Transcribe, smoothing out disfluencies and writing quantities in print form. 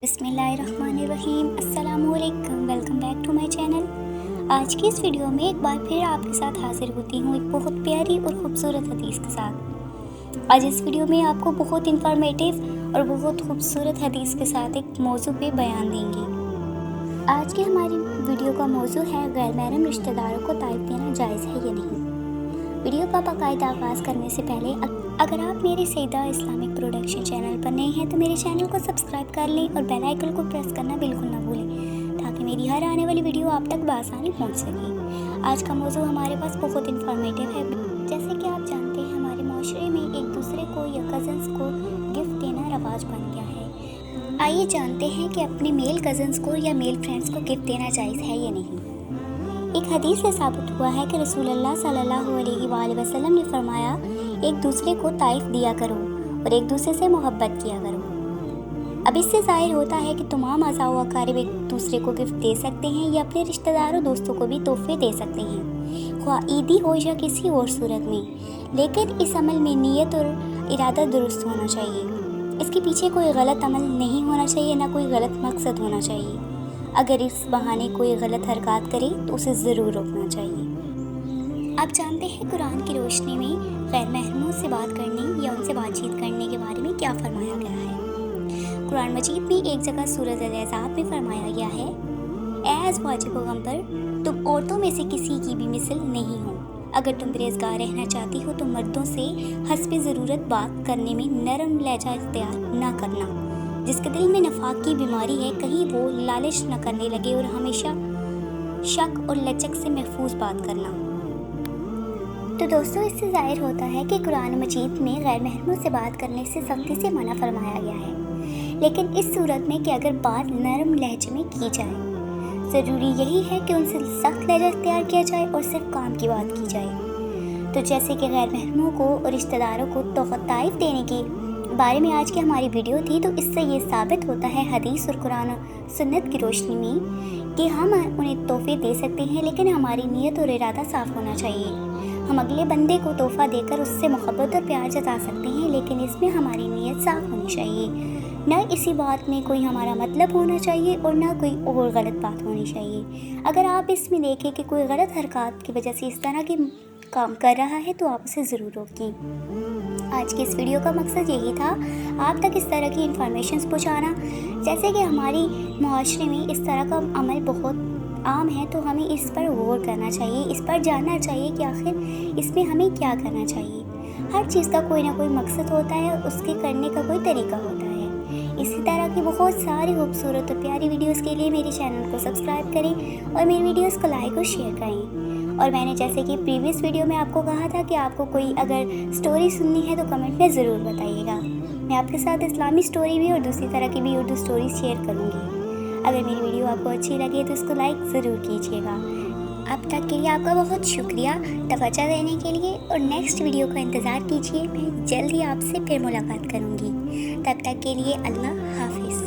بسم اللہ الرحمن الرحیم۔ السلام علیکم، welcome back to my channel. آج کی اس ویڈیو میں ایک بار پھر آپ کے ساتھ حاضر ہوتی ہوں ایک بہت پیاری اور خوبصورت حدیث کے ساتھ۔ آج اس ویڈیو میں آپ کو بہت انفارمیٹیو اور بہت خوبصورت حدیث کے ساتھ ایک موضوع پہ بیان دیں گے۔ آج کی ہماری ویڈیو کا موضوع ہے غیر محرم رشتہ داروں کو طائف دینا جائز ہے یا نہیں۔ ویڈیو کا باقاعدہ آغاز کرنے سے پہلے اگر آپ میرے سیدہ اسلامک پروڈکشن چینل پر نئے ہیں تو میرے چینل کو سبسکرائب کر لیں اور بیل آئیکن کو پریس کرنا بالکل نہ بھولیں تاکہ میری ہر آنے والی ویڈیو آپ تک بآسانی پہنچ سکے۔ آج کا موضوع ہمارے پاس بہت انفارمیٹیو ہے۔ جیسے کہ آپ جانتے ہیں ہمارے معاشرے میں ایک دوسرے کو یا کزنس کو گفٹ دینا رواج بن گیا ہے۔ آئیے جانتے ہیں کہ اپنے میل کزنس کو یا میل فرینڈس کو گفٹ دینا جائز ہے یا نہیں۔ ایک حدیث سے ثابت ہوا ہے کہ رسول اللہ صلی اللہ علیہ وآلہ وسلم نے فرمایا، ایک دوسرے کو طائف دیا کرو اور ایک دوسرے سے محبت کیا کرو۔ اب اس سے ظاہر ہوتا ہے کہ تمام اعزاء و اقارب ایک دوسرے کو گفٹ دے سکتے ہیں یا اپنے رشتہ داروں دوستوں کو بھی تحفے دے سکتے ہیں، خواہ عیدی ہو یا کسی اور صورت میں، لیکن اس عمل میں نیت اور ارادہ درست ہونا چاہیے۔ اس کے پیچھے کوئی غلط عمل نہیں ہونا چاہیے، نہ کوئی غلط مقصد ہونا چاہیے۔ اگر اس بہانے کوئی غلط حرکات کرے تو اسے ضرور روکنا چاہیے۔ آپ جانتے ہیں قرآن کی روشنی میں غیر محرموں سے بات کرنے یا ان سے بات چیت کرنے کے بارے میں کیا فرمایا گیا ہے۔ قرآن مجید میں ایک جگہ سورۃ الاحزاب میں فرمایا گیا ہے، اے ازواج پیغمبر، تم عورتوں میں سے کسی کی بھی مثل نہیں ہو۔ اگر تم پرہیزگار رہنا چاہتی ہو تو مردوں سے حسب ضرورت بات کرنے میں نرم لہجہ اختیار نہ کرنا۔ جس کے دل میں نفاق کی بیماری ہے کہیں وہ لالچ نہ کرنے لگے اور ہمیشہ شک اور لچک سے محفوظ بات کرنا۔ تو دوستو، اس سے ظاہر ہوتا ہے کہ قرآن مجید میں غیر محرموں سے بات کرنے سے سختی سے منع فرمایا گیا ہے، لیکن اس صورت میں کہ اگر بات نرم لہجے میں کی جائے، ضروری یہی ہے کہ ان سے سخت لہجہ اختیار کیا جائے اور صرف کام کی بات کی جائے۔ تو جیسے کہ غیر محرموں کو اور رشتہ داروں کو تحفہ طائف دینے کی بارے میں آج کی ہماری ویڈیو تھی، تو اس سے یہ ثابت ہوتا ہے حدیث اور قرآن و سنت کی روشنی میں کہ ہم انہیں تحفے دے سکتے ہیں، لیکن ہماری نیت اور ارادہ صاف ہونا چاہیے۔ ہم اگلے بندے کو تحفہ دے کر اس سے محبت اور پیار جتا سکتے ہیں، لیکن اس میں ہماری نیت صاف ہونی چاہیے، نہ اسی بات میں کوئی ہمارا مطلب ہونا چاہیے اور نہ کوئی اور غلط بات ہونی چاہیے۔ اگر آپ اس میں دیکھیں کہ کوئی غلط حرکات کی وجہ سے اس طرح کے کام کر رہا ہے تو آپ اسے ضرور روکیں۔ آج کی اس ویڈیو کا مقصد یہی تھا، آپ تک اس طرح کی انفارمیشنز پہنچانا۔ جیسے کہ ہماری معاشرے میں اس طرح کا عمل بہت عام ہے، تو ہمیں اس پر غور کرنا چاہیے، اس پر جاننا چاہیے کہ آخر اس میں ہمیں کیا کرنا چاہیے۔ ہر چیز کا کوئی نہ کوئی مقصد ہوتا ہے اور اس کے کرنے کا کوئی طریقہ ہوتا ہے۔ اسی طرح کی بہت ساری خوبصورت اور پیاری ویڈیوز کے لیے میرے چینل کو سبسکرائب کریں اور میری ویڈیوز کو لائک اور شیئر کریں۔ اور میں نے جیسے کہ پریویس ویڈیو میں آپ کو کہا تھا کہ آپ کو کوئی اگر سٹوری سننی ہے تو کمنٹ میں ضرور بتائیے گا۔ میں آپ کے ساتھ اسلامی سٹوری بھی اور دوسری طرح کی بھی اردو سٹوریز شیئر کروں گی۔ اگر میری ویڈیو آپ کو اچھی لگے تو اس کو لائک ضرور کیجیے گا۔ اب تک کے لیے آپ کا بہت شکریہ توجہ دینے کے لیے، اور نیکسٹ ویڈیو کا انتظار کیجیے۔ میں جلد ہی آپ سے پھر ملاقات کروں گی۔ تب تک کے لیے اللہ حافظ۔